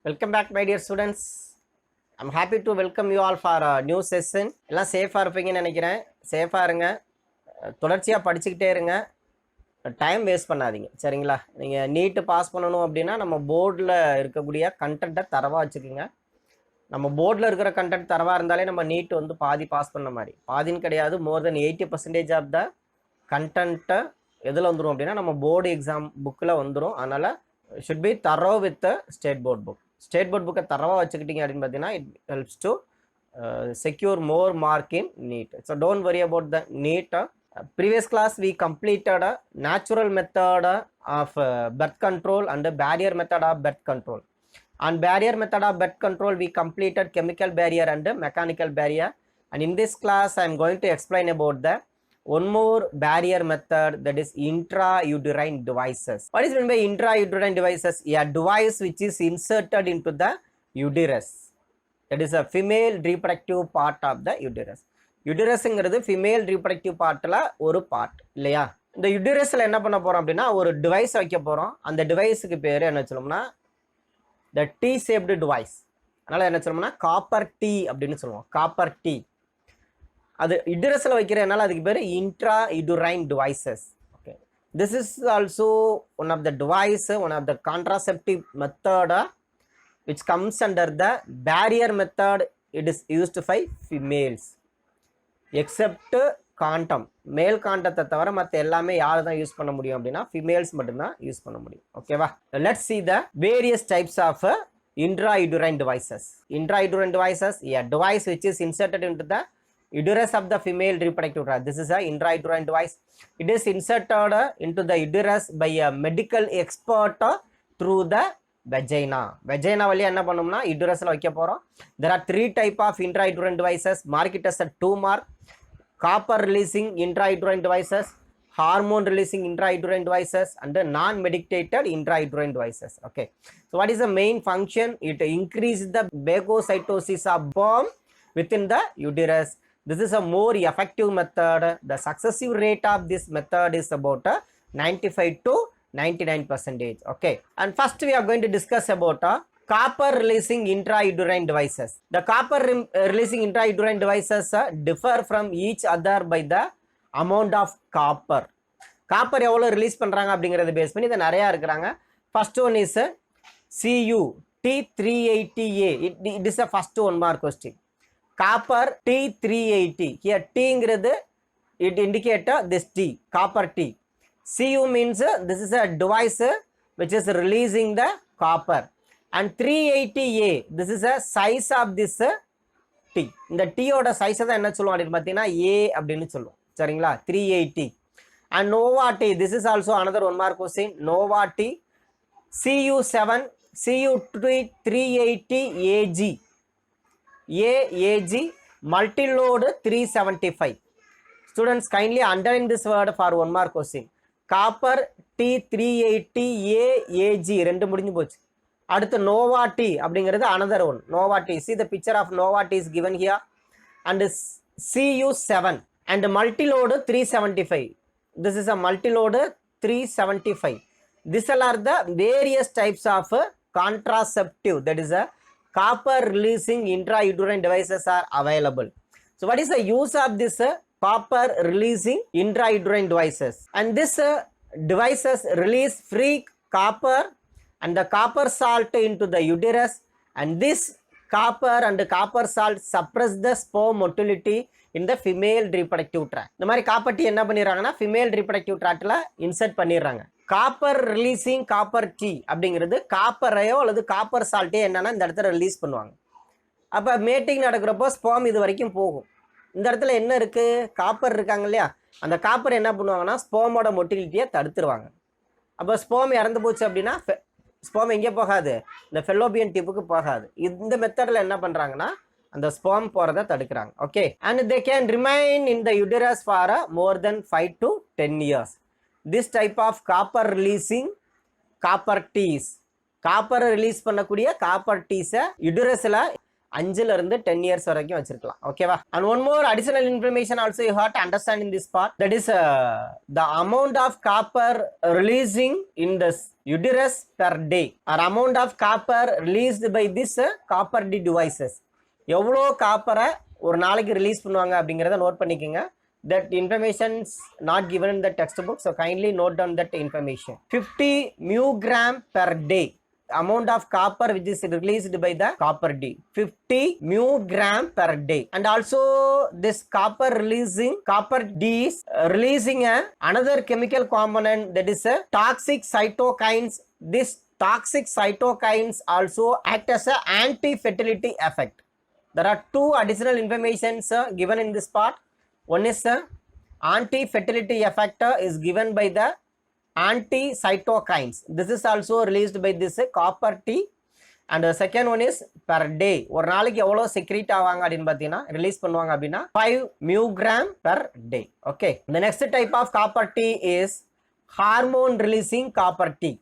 Welcome back, my dear students. I'm happy to welcome you all for a new session. எல்லாம் சேஃபாக இருப்பீங்கன்னு நினைக்கிறேன். சேஃபாக இருங்க, தொடர்ச்சியாக படிச்சுக்கிட்டே இருங்க, டைம் வேஸ்ட் பண்ணாதீங்க. சரிங்களா? நீங்கள் நீட்டு பாஸ் பண்ணணும் அப்படின்னா நம்ம போர்டில் இருக்கக்கூடிய கண்டென்ட்டை தரவாக வச்சுக்கோங்க. நம்ம போர்டில் இருக்கிற கண்டென்ட் தரவாக இருந்தாலே நம்ம நீட் வந்து பாதி பாஸ் பண்ண மாதிரி. பாதின்னு கிடையாது, மோர் தென் 80% ஆஃப் த கண்டென்ட்டை எதில் வந்துடும் அப்படின்னா நம்ம போர்டு எக்ஸாம் புக்கில் வந்துடும். அதனால் should be thorough with state board book. State board புக்கை தரவாக வச்சுக்கிட்டீங்க அப்படின்னு பார்த்தீங்கன்னா it helps to secure more mark in NEET. So don't worry about the NEET. Previous class we completed a natural method of birth control and the barrier method of birth control. On barrier method of birth control we completed chemical barrier and mechanical barrier, and in this class I am going to explain about the one more barrier method, that is intrauterine devices. What is meant by intrauterine devices? A device which is inserted into the uterus. That is a female reproductive part of the uterus. யூட்டரஸ்ங்கிறது female reproductive பார்ட்டில் ஒரு part இல்லையா? இந்த யூட்டரஸில் என்ன பண்ண போகிறோம் அப்படின்னா ஒரு டிவைஸ் வைக்க போகிறோம். அந்த டிவைஸுக்கு பேர் என்ன சொல்லணும்னா த டி ஷேப்டு டிவைஸ். அதனால் என்ன சொல்லணும்னா காப்பர் டி அப்படின்னு சொல்லுவோம். காப்பர் டி அது யூட்டரஸில் வைக்கிறதுனால அதுக்கு பேர் intrauterine devices. Okay, this is also one of the device, one of the contraceptive method which comes under the barrier method. It is used by females except condom. மேல் காண்டத்தை தவிர மற்ற எல்லாமே யார் தான் யூஸ் பண்ண முடியும் அப்படின்னா ஃபீமேல்ஸ் மட்டும்தான் யூஸ் பண்ண முடியும். ஓகேவா? Let's see the various types of intrauterine devices. Intrauterine devices, a device which is inserted into the uterus of the female reproductive tract. This is a intrauterine device. It is inserted into the uterus by a medical expert through the vagina. Vagina வழியா என்ன பண்ணோம்னா யூட்டரஸ்ல வைக்க போறோம். There are 3 type of intrauterine devices. Mark it as a 2 mark. Copper releasing intrauterine devices, hormone releasing intrauterine devices, and the non-medicated intrauterine devices. Okay, so what is the main function? It increases the phagocytosis of sperm within the uterus. This is a more effective method. The successive rate of this method is about 95 to 99%. Okay, and first we are going to discuss about copper releasing intrauterine devices. The copper releasing intrauterine devices differ from each other by the amount of copper. Copper எவ்வளோ release பண்ணுறாங்க அப்படிங்கிறத base பண்ணி இதை நிறையா இருக்கிறாங்க. First one is CU T380A. It is a first 1 mark question. Copper T380. Here T-ங்கிறது it indicate this T, copper T. CU means this is a device which is releasing the copper, and 380A, this is a size of this T. இந்த T ஓட சைஸை தான் என்ன சொல்லுவோம் அப்படின்னு பார்த்தீங்கன்னா A அப்படின்னு சொல்லுவோம். சரிங்களா? 380. and Nova T, this is also another 1 mark question. Nova T, CU7 CU380AG, AAG multi-load 375. Students kindly underline this word for 1 mark question. Copper T380AAG ரெண்டு முடிஞ்சு போச்சு. அடுத்து நோவா டி அப்படிங்கிறது அனதர் ஒன். நோவா டி, see the picture of Nova T is given here, and CU7 and multi-load 375. This is a multi-load 375. These all are the various types of contraceptive, that is a copper releasing intrauterine devices are available. So what is the use of this copper releasing intrauterine devices? And this devices release free copper and the copper salt into the uterus, and this copper and copper salt suppress the sperm motility in the female reproductive tract. இந்த மாதிரி copper D என்ன பண்ணிடுறாங்கன்னா female reproductive tractல insert பண்ணிடுறாங்க. Copper releasing copper D அப்படிங்கிறது காப்பரையோ அல்லது copper சால்ட்டையோ என்னன்னா இந்த இடத்துல release பண்ணுவாங்க. அப்போ மேட்டிங் நடக்கிறப்போ ஸ்பெர்ம் இது வரைக்கும் போகும். இந்த இடத்துல என்ன இருக்குது? காப்பர் இருக்காங்க இல்லையா? அந்த காப்பர் என்ன பண்ணுவாங்கன்னா ஸ்பெர்மோட மொட்டிலிட்டியை தடுத்துருவாங்க. அப்போ ஸ்பெர்ம் இறந்து போச்சு அப்படின்னா ஸ்பெர்ம் எங்கே போகாது? இந்த ஃபெல்லோபியன் டிப்புக்கு போகாது. இந்த மெத்தடில் என்ன பண்ணுறாங்கன்னா அந்த ஸ்பெர்ம் போகிறத தடுக்கிறாங்க. Okay, and they can remain in the uterus for more than 5 to 10 years. This type of copper releasing copper Ts, காப்பரை ரிலீஸ் பண்ணக்கூடிய காப்பர் டீஸை யூட்டரஸில் 5ல இருந்து 10 இயர்ஸ் வரைக்கும் வச்சிருக்கலாம். ஓகேவா? And one more additional information also you have to understand in this part, that is the amount of copper releasing in the uterus per day, or amount of copper released by this copper D devices. எவ்வளோ காப்பரை ஒரு நாளைக்கு release பண்ணுவாங்க அப்படிங்கிறத note பண்ணிக்கோங்க. That information is not given in the textbook, so kindly note down that information. 50 μg per day amount of copper which is released by the copper D. 50 μg per day. And also this copper D is releasing another chemical component, that is toxic cytokines. This toxic cytokines also act as an anti-fertility effect. There are two additional informations given in this part. One is anti-fertility effect is given by the anti-cytokines. This is also released by this copper T. And the second one is per day. ஒரு நாளைக்கு எவ்வளோ secrete ஆவாங்க அப்படின்னு பார்த்தீங்கன்னா release பண்ணுவாங்க அப்படின்னா 5 μg per day. Okay. The next type of copper T is hormone releasing copper T,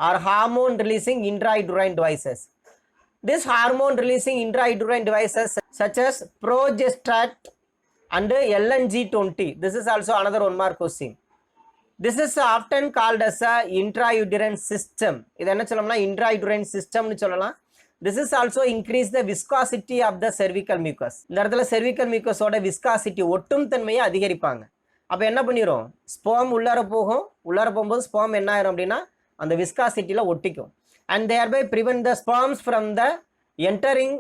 or hormone releasing intrauterine devices. This hormone releasing intrauterine devices such as progesterone and LNG20. This is also another one mark question. This is often called as a intrauterine system. இது என்ன சொல்லலாம்னா intrauterine system னு சொல்லலாம். This is also increase the viscosity of the cervical mucus. இந்த இடத்துல cervical mucus ஓட viscosity ஒட்டும் தன்மையை அதிகரிப்பாங்க. அப்ப என்ன பண்ணிரும், ஸ்பெர்ம் உள்ளார போகும்போது ஸ்பெர்ம் என்ன ஆயிரும் அப்படின்னா அந்த viscosityல ஒட்டிக்கும். And thereby prevent the sperms from the entering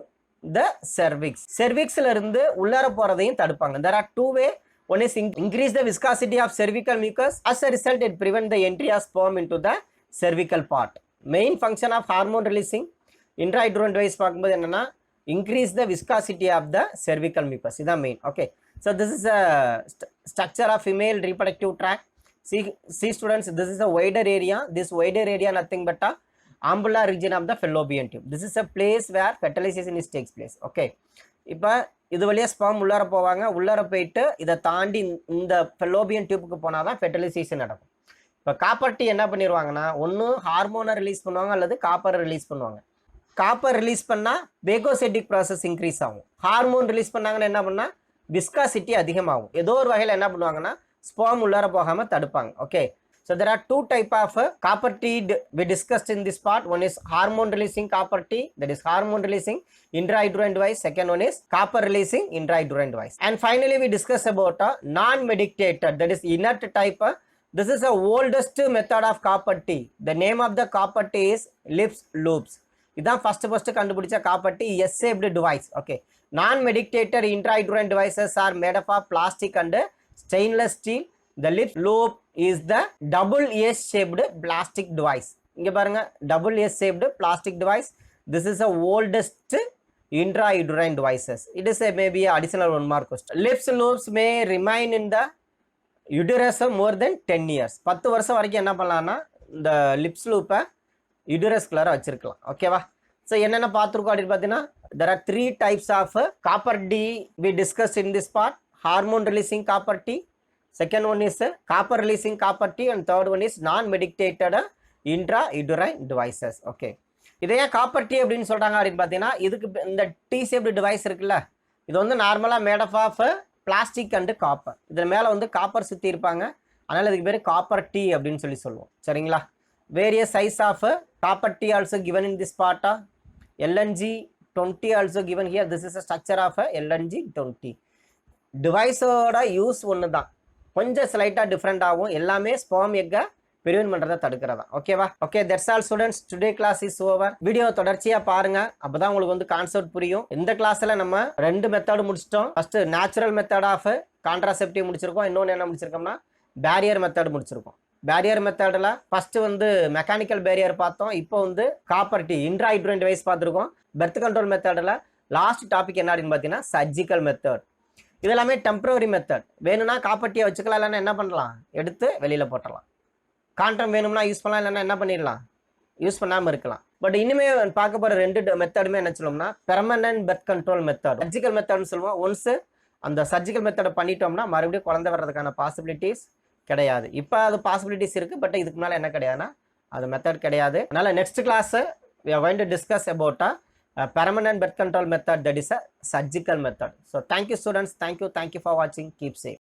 the cervix. Cervixல இருந்து உள்ளார போறதையும் தடுப்பாங்க. There are two way. One is increase the viscosity of cervical mucus. As a result, it prevent the entry of sperm into the cervical part. Main function of hormone releasing intrauterine device பார்க்கும்போது என்னன்னா increase the viscosity of the cervical mucus. இதான் main. Okay. So this is a structure of female reproductive tract. See students, this is a wider area. This wider area nothing but a ampulla region of the fallopian tube. This is a place where fertilization is takes place. Okay. இப்போ இது வழியா sperm உள்ளார போவாங்க. உள்ளார போயிட்டு இதை தாண்டி இந்த fallopian டியூபுக்கு போனால் தான் ஃபெர்டிலைசேஷன் நடக்கும். இப்போ காப்பர் டீ என்ன பண்ணிடுவாங்கன்னா ஒன்று ஹார்மோனை ரிலீஸ் பண்ணுவாங்க அல்லது காப்பரை ரிலீஸ் பண்ணுவாங்க. காப்பர் ரிலீஸ் பண்ணால் வேகோசைட்டிக் ப்ராசஸ் இன்க்ரீஸ் ஆகும். ஹார்மோன் ரிலீஸ் பண்ணாங்கன்னா என்ன பண்ணால் விஸ்காசிட்டி அதிகமாகும். ஏதோ ஒரு வகையில் என்ன பண்ணுவாங்கன்னா ஸ்பெர்ம் உள்ளார போகாமல் தடுப்பாங்க. Okay. So there are two type of copper T we discussed in this part. One is hormone releasing copper T, that is hormone releasing intrauterine device. Second one is copper releasing intrauterine device. And finally we discuss about a non-medicated, that is inert type. This is the oldest method of copper T. The name of the copper T is lips loops. இதான் first கண்டுபிடிச்ச copper T S-shaped device. Okay. Non-medicated intrauterine devices are made up of plastic and stainless steel. The lip loop is the double S-shaped plastic device. இங்க பாருங்க, double S-shaped plastic device. This is the oldest intrauterine devices. It is a maybe additional one mark question. Lips loops may remain in the uterus more than 10 years. 10 வருஷம் வரைக்கும் என்ன பண்ணலாம்னா இந்த lips loop யூட்டரஸ்குள்ளார வச்சிருக்கலாம். ஓகேவா? So என்னென்ன பார்த்துருக்கோம் அப்படின்னு பார்த்தீங்கன்னா there are 3 types of copper D we discussed in this part. Hormone releasing copper T. Second one is copper releasing copper T, and third one is non-medicated intrauterine devices. Okay. இதை ஏன் copper tea அப்படின்னு சொல்கிறாங்க அப்படின்னு பார்த்தீங்கன்னா இதுக்கு இந்த tea shaped device இருக்குல்ல, இது வந்து நார்மலாக made of plastic and copper. இதில் மேலே வந்து காப்பர் சுற்றி இருப்பாங்க, அதனால் இதுக்கு பேர் காப்பர் டீ அப்படின்னு சொல்லுவோம். சரிங்களா? Various size of copper T also given in this பார்ட்டா. LNG20 also given here. This is a structure of LNG20. டிவைஸோட யூஸ் ஒன்று தான், கொஞ்சம் ஸ்லைட்டாக டிஃப்ரெண்ட் ஆகும். எல்லாமே ஸ்பெர்ம் எக்கை பிரிவென்ட் பண்ணுறதை தடுக்கிறதா. ஓகேவா? Okay, that's all students. Today class is over. Video தொடர்ச்சியாக பாருங்க, அப்பதான் உங்களுக்கு வந்து கான்செப்ட் புரியும். இந்த கிளாஸ்ல நம்ம 2 மெத்தட் முடிச்சிட்டோம். First natural method of contraceptive முடிச்சிருக்கோம். இன்னொன்று என்ன முடிச்சிருக்கோம்னா பேரியர் மெத்தட் முடிச்சிருக்கோம். பேரியர் மெத்தடில் ஃபர்ஸ்ட் வந்து மெக்கானிக்கல் பேரியர் பார்த்தோம். இப்போ வந்து காப்பர் டீ இன்ட்ராயூட்டரைன் டிவைஸ் பார்த்துருக்கோம். பெர்த் கண்ட்ரோல் மெத்தடில் லாஸ்ட் டாபிக் என்ன அப்படின்னு பார்த்தீங்கன்னா சர்ஜிக்கல் மெத்தட். இது எல்லாமே டெம்பரரி மெத்தட். வேணும்னா காப்பர் டீயை வச்சுக்கலாம், இல்லைன்னா என்ன பண்ணலாம், எடுத்து வெளியில் போட்டலாம். காண்ட்ரம் வேணும்னா யூஸ் பண்ணலாம், இல்லைன்னா என்ன பண்ணிடலாம், யூஸ் பண்ணாமல் இருக்கலாம். பட் இனிமேல் பார்க்க போகிற 2 மெத்தடுமே என்ன சொல்லுவோம்னா permanent birth control method, surgical மெத்தட்னு சொல்லுவோம். ஒன்ஸ் அந்த சர்ஜிக்கல் மெத்தடை பண்ணிட்டோம்னா மறுபடியும் குழந்தை வர்றதுக்கான பாசிபிலிட்டிஸ் கிடையாது. இப்போ அது பாசிபிலிட்டிஸ் இருக்குது, பட் இதுக்கு மேலே என்ன கிடையாதுன்னா அது மெத்தட் கிடையாது. அதனால் next class we are going to discuss about permanent birth control method, that is a surgical method. So thank you students, thank you for watching, keep safe.